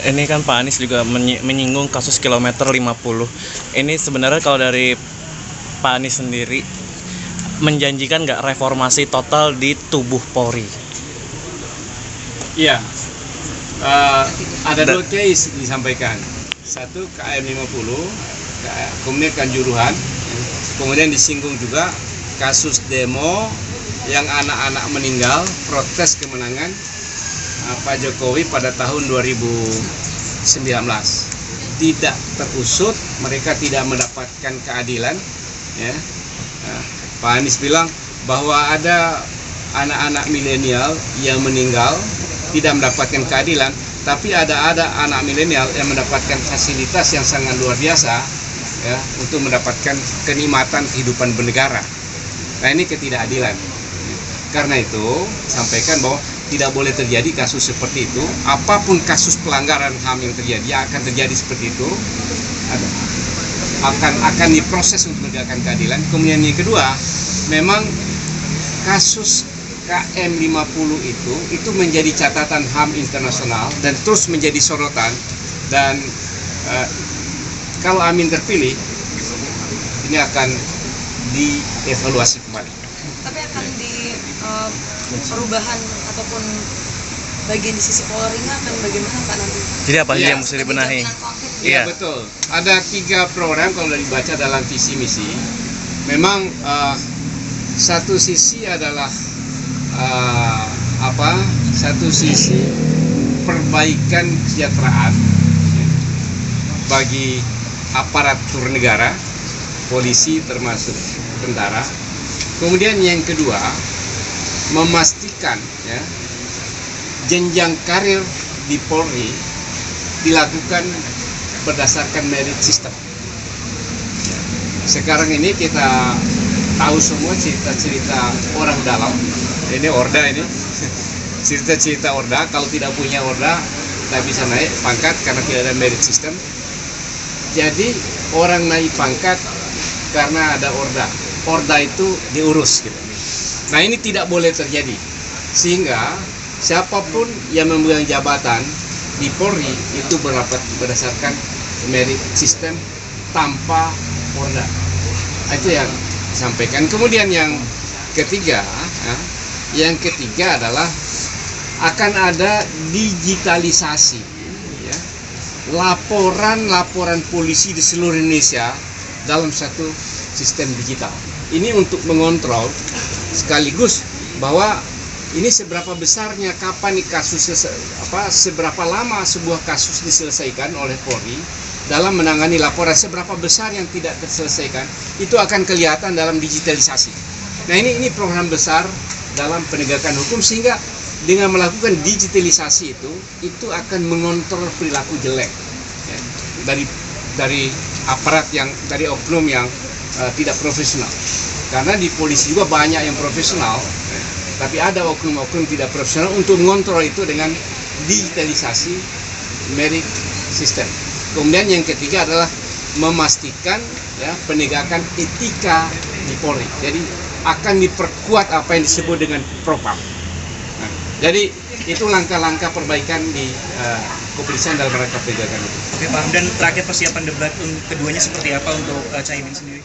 Ini kan Pak Anies juga menyinggung kasus kilometer 50. Ini sebenarnya kalau dari Pak Anies sendiri menjanjikan nggak reformasi total di tubuh Polri? Iya, ada dua case disampaikan. Satu KM 50, kemudian Kanjuruhan, kemudian disinggung juga kasus demo yang anak-anak meninggal protes kemenangan Pak Jokowi pada tahun 2019. Tidak terusut, mereka tidak mendapatkan keadilan. Ya. Pak Anies bilang bahwa ada anak-anak milenial yang meninggal tidak mendapatkan keadilan, tapi ada anak milenial yang mendapatkan fasilitas yang sangat luar biasa, ya, untuk mendapatkan kenikmatan kehidupan bernegara. Nah, ini ketidakadilan. Karena itu sampaikan bahwa tidak boleh terjadi kasus seperti itu. Apapun kasus pelanggaran HAM yang terjadi akan terjadi seperti itu, akan diproses untuk menegakkan keadilan. Kemudian yang kedua, memang kasus KM 50 itu menjadi catatan HAM internasional dan terus menjadi sorotan. Dan kalau Amin terpilih, ini akan dievaluasi kembali. Tapi akan di perubahan ataupun bagian di sisi Polri-nya akan bagaimana Pak nanti? Jadi apa sih Ya, yang mesti dibenahi? Iya, betul. Ada 3 program kalau dibaca dalam visi misi. Memang satu sisi adalah satu sisi perbaikan kesejahteraan bagi aparatur negara, polisi termasuk tentara. Kemudian yang kedua, memastikan, ya, jenjang karir di Polri dilakukan berdasarkan merit system. Sekarang ini kita tahu semua cerita-cerita orang dalam. Ini Orda ini. Cerita-cerita Orda, kalau tidak punya Orda tidak bisa naik pangkat karena tidak ada merit system. Jadi orang naik pangkat karena ada Orda. Orda itu diurus gitu. Nah, ini tidak boleh terjadi. Sehingga siapapun yang memegang jabatan di Polri itu berdasarkan merit system tanpa Orda. Itu yang disampaikan. Kemudian yang ketiga adalah akan ada digitalisasi, ya, laporan polisi di seluruh Indonesia dalam satu sistem digital. Ini untuk mengontrol sekaligus bahwa ini seberapa besarnya, kapan nih kasusnya, seberapa lama sebuah kasus diselesaikan oleh Polri dalam menangani laporan, seberapa besar yang tidak terselesaikan, itu akan kelihatan dalam digitalisasi. Nah, ini program besar dalam penegakan hukum, sehingga dengan melakukan digitalisasi itu akan mengontrol perilaku jelek, ya, dari aparat dari oknum yang tidak profesional. Karena di polisi juga banyak yang profesional, tapi ada oknum-oknum tidak profesional. Untuk mengontrol itu dengan digitalisasi merit system. Kemudian yang ketiga adalah memastikan, ya, penegakan etika di Polri. Jadi akan diperkuat apa yang disebut dengan propam. Nah, jadi itu langkah-langkah perbaikan di kepolisian dalam rangka penegakan itu. Oke Pak, dan terakhir persiapan debat keduanya seperti apa untuk Caimin sendiri?